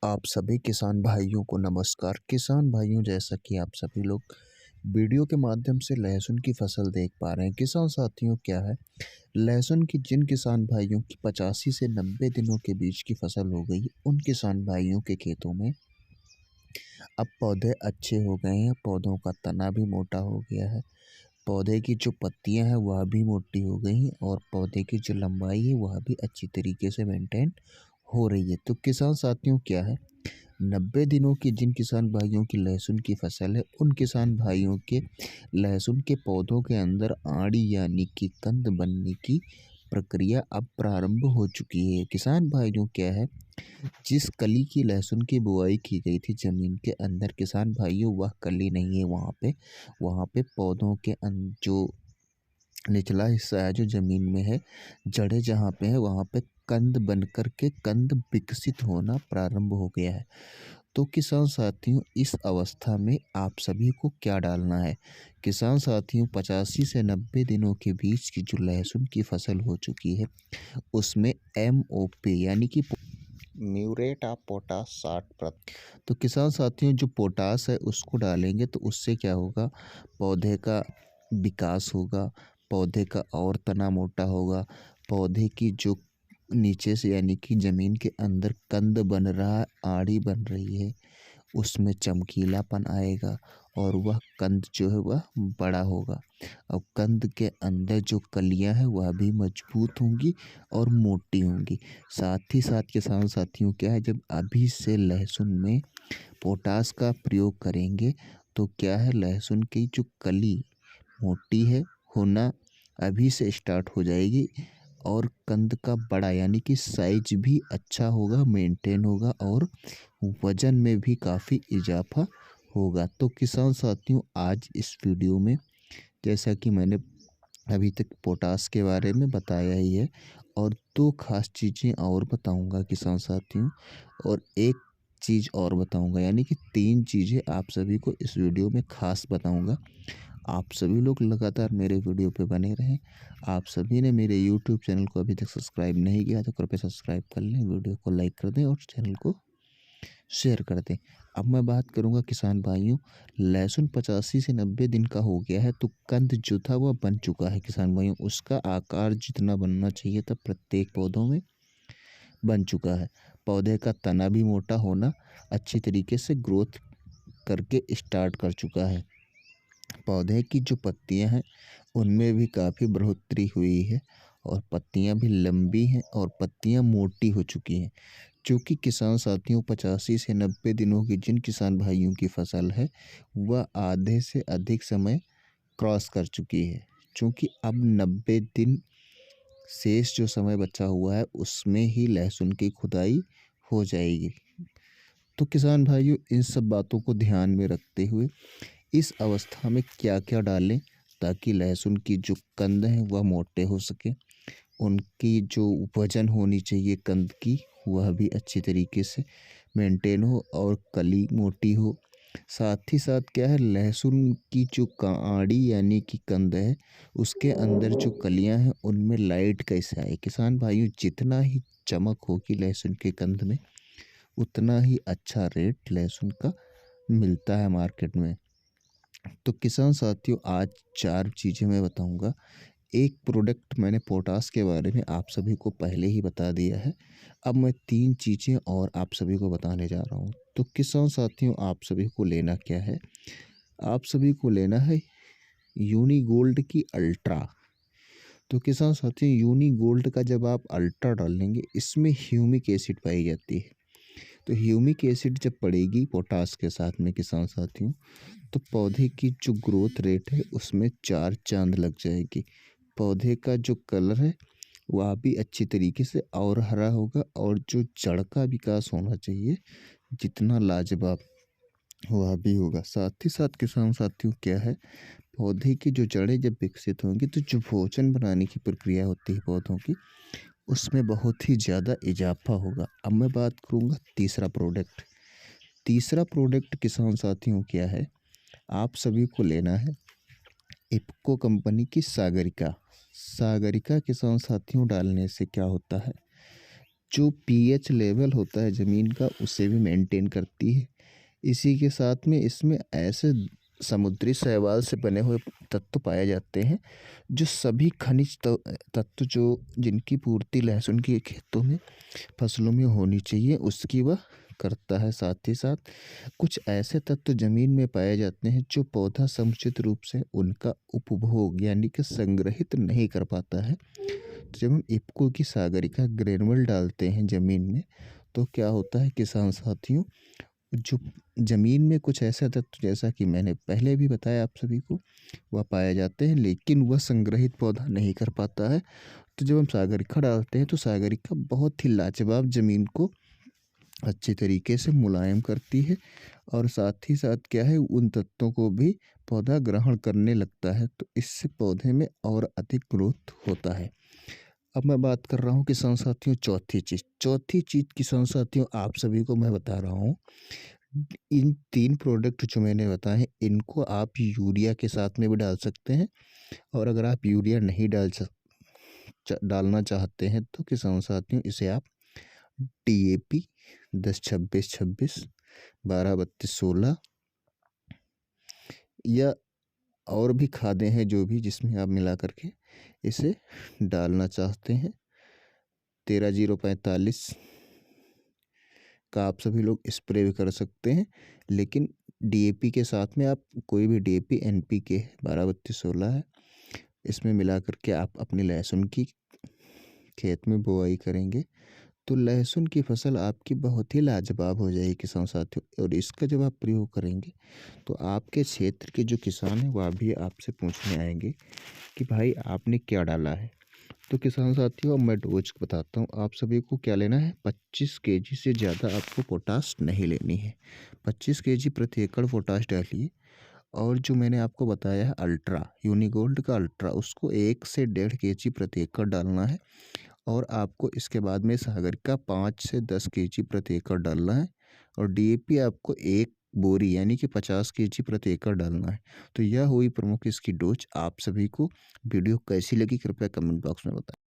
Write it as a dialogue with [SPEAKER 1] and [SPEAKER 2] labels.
[SPEAKER 1] आप सभी किसान भाइयों को नमस्कार। किसान भाइयों, जैसा कि आप सभी लोग वीडियो के माध्यम से लहसुन की फसल देख पा रहे हैं। किसान साथियों, क्या है, लहसुन की जिन किसान भाइयों की 85 से 90 दिनों के बीच की फसल हो गई, उन किसान भाइयों के खेतों में अब पौधे अच्छे हो गए हैं। पौधों का तना भी मोटा हो गया है। पौधे की जो पत्तियां हैं वह भी मोटी हो गई हैं और पौधे की जो लंबाई है वह भी अच्छी तरीके से मेंटेन हो रही है। तो किसान साथियों, क्या है, 90 दिनों की जिन किसान भाइयों की लहसुन की फसल है, उन किसान भाइयों के लहसुन के पौधों के अंदर आड़ी यानी कि कंद बनने की प्रक्रिया अब प्रारंभ हो चुकी है। किसान भाइयों, क्या है, जिस कली की लहसुन की बुआई की गई थी ज़मीन के अंदर, किसान भाइयों, वह कली नहीं है वहाँ पे पौधों के जो निचला हिस्सा है, जो ज़मीन में है, जड़ें जहाँ पे है, वहाँ पे कंद बन कर के कंद विकसित होना प्रारंभ हो गया है। तो किसान साथियों, इस अवस्था में आप सभी को क्या डालना है? किसान साथियों, 85 से 90 दिनों के बीच की जो लहसुन की फसल हो चुकी है, उसमें MOP यानी कि म्यूरेट ऑफ पोटाश 60%। तो किसान साथियों, जो पोटाश है उसको डालेंगे तो उससे क्या होगा, पौधे का विकास होगा, पौधे का और तना मोटा होगा, पौधे की जो नीचे से यानी कि ज़मीन के अंदर कंद बन रहा है, आड़ी बन रही है, उसमें चमकीलापन आएगा और वह कंद जो है वह बड़ा होगा। और कंद के अंदर जो कलियां हैं वह भी मजबूत होंगी और मोटी होंगी। साथ ही साथ किसान साथियों, क्या है, जब अभी से लहसुन में पोटाश का प्रयोग करेंगे तो क्या है, लहसुन की जो कली मोटी है होना अभी से स्टार्ट हो जाएगी और कंद का बड़ा यानी कि साइज भी अच्छा होगा, मेंटेन होगा और वजन में भी काफ़ी इजाफा होगा। तो किसान साथियों, आज इस वीडियो में, जैसा कि मैंने अभी तक पोटाश के बारे में बताया ही है, और दो खास चीज़ें और बताऊंगा किसान साथियों, और एक चीज़ और बताऊंगा, यानी कि तीन चीज़ें आप सभी को इस वीडियो में खास बताऊंगा। आप सभी लोग लगातार मेरे वीडियो पे बने रहें। आप सभी ने मेरे यूट्यूब चैनल को अभी तक सब्सक्राइब नहीं किया तो कृपया सब्सक्राइब कर लें, वीडियो को लाइक कर दें और चैनल को शेयर कर दें। अब मैं बात करूंगा किसान भाइयों, लहसुन 85 से 90 दिन का हो गया है तो कंद जो था वह बन चुका है। किसान भाइयों, उसका आकार जितना बनना चाहिए था प्रत्येक पौधों में बन चुका है। पौधे का तना भी मोटा होना अच्छी तरीके से ग्रोथ करके स्टार्ट कर चुका है। पौधे की जो पत्तियां हैं उनमें भी काफ़ी बढ़ोतरी हुई है और पत्तियां भी लंबी हैं और पत्तियां मोटी हो चुकी हैं। चूँकि किसान साथियों, 85 से 90 दिनों की जिन किसान भाइयों की फसल है वह आधे से अधिक समय क्रॉस कर चुकी है। चूँकि अब 90 दिन शेष जो समय बचा हुआ है उसमें ही लहसुन की खुदाई हो जाएगी। तो किसान भाइयों, इन सब बातों को ध्यान में रखते हुए इस अवस्था में क्या क्या डालें ताकि लहसुन की जो कंद हैं वह मोटे हो सके, उनकी जो वजन होनी चाहिए कंद की वह भी अच्छी तरीके से मेंटेन हो और कली मोटी हो। साथ ही साथ क्या है, लहसुन की जो आड़ी यानी कि कंद है उसके अंदर जो कलियां हैं उनमें लाइट कैसे आए। किसान भाइयों, जितना ही चमक होगी लहसुन के कंद में उतना ही अच्छा रेट लहसुन का मिलता है मार्केट में। तो किसान साथियों, आज चार चीज़ें मैं बताऊंगा। एक प्रोडक्ट मैंने पोटाश के बारे में आप सभी को पहले ही बता दिया है। अब मैं तीन चीज़ें और आप सभी को बताने जा रहा हूँ। तो किसान साथियों, आप सभी को लेना क्या है, आप सभी को लेना है यूनिगोल्ड की अल्ट्रा। तो किसान साथियों, यूनिगोल्ड का जब आप अल्ट्रा डालेंगे, इसमें ह्यूमिक एसिड पाई जाती है। तो ह्यूमिक एसिड जब पड़ेगी पोटाश के साथ में किसान साथियों, तो पौधे की जो ग्रोथ रेट है उसमें चार चांद लग जाएगी। पौधे का जो कलर है वह भी अच्छी तरीके से और हरा होगा और जो जड़ का विकास होना चाहिए जितना लाजवाब वह भी होगा। साथ ही साथ किसान साथियों, क्या है, पौधे की जो जड़ें जब विकसित होंगी तो जो भोजन बनाने की प्रक्रिया होती है पौधों की, उसमें बहुत ही ज़्यादा इजाफा होगा। अब मैं बात करूँगा तीसरा प्रोडक्ट। तीसरा प्रोडक्ट किसान साथियों क्या है, आप सभी को लेना है इफ़को कंपनी की सागरिका। सागरिका किसान साथियों डालने से क्या होता है, जो पीएच लेवल होता है ज़मीन का उसे भी मेंटेन करती है। इसी के साथ में इसमें ऐसे समुद्री शैवाल से बने हुए तत्व पाए जाते हैं जो सभी खनिज तत्व जो जिनकी पूर्ति लहसुन के खेतों में फसलों में होनी चाहिए उसकी वह करता है। साथ ही साथ कुछ ऐसे तत्व ज़मीन में पाए जाते हैं जो पौधा समुचित रूप से उनका उपभोग यानी कि संग्रहित नहीं कर पाता है। तो जब हम इफ्को की सागरिका ग्रेनुअल डालते हैं ज़मीन में तो क्या होता है किसान साथियों, जो ज़मीन में कुछ ऐसे तत्व जैसा कि मैंने पहले भी बताया आप सभी को वह पाए जाते हैं लेकिन वह संग्रहित पौधा नहीं कर पाता है। तो जब हम सागरिका डालते हैं तो सागरिका बहुत ही लाजवाब ज़मीन को अच्छी तरीके से मुलायम करती है और साथ ही साथ क्या है उन तत्वों को भी पौधा ग्रहण करने लगता है तो इससे पौधे में और अधिक ग्रोथ होता है। अब मैं बात कर रहा हूँ किसान साथियों चौथी चीज़ किसान साथियों आप सभी को मैं बता रहा हूँ। इन 3 प्रोडक्ट जो मैंने बताए हैं इनको आप यूरिया के साथ में भी डाल सकते हैं और अगर आप यूरिया नहीं डालना चाहते हैं तो किसान साथियों इसे आप DAP 10-26-26 12-32-16 या और भी खादें हैं जो भी जिसमें आप मिला करके इसे डालना चाहते हैं 13-0-45 का आप सभी लोग स्प्रे भी कर सकते हैं। लेकिन DAP के साथ में आप कोई भी DAP NPK 12-32-16 है इसमें मिला करके आप अपनी लहसुन की खेत में बुआई करेंगे तो लहसुन की फसल आपकी बहुत ही लाजवाब हो जाएगी किसान साथियों। और इसका जब आप प्रयोग करेंगे तो आपके क्षेत्र के जो किसान हैं वह भी आपसे पूछने आएंगे कि भाई आपने क्या डाला है। तो किसान साथियों अब मैं डोज बताता हूँ आप सभी को क्या लेना है। 25 केजी से ज़्यादा आपको पोटाश नहीं लेनी है। 25 केजी प्रति एकड़ पोटाश डालिए और जो मैंने आपको बताया है अल्ट्रा यूनिगोल्ड का अल्ट्रा उसको 1 से 1.5 केजी प्रति एकड़ डालना है। और आपको इसके बाद में सागर का 5 से 10 केजी प्रति एकड़ डालना है और DAP आपको 1 बोरी यानी कि 50 केजी प्रति एकड़ डालना है। तो यह हुई प्रमुख इसकी डोज। आप सभी को वीडियो कैसी लगी कृपया कमेंट बॉक्स में बताएं।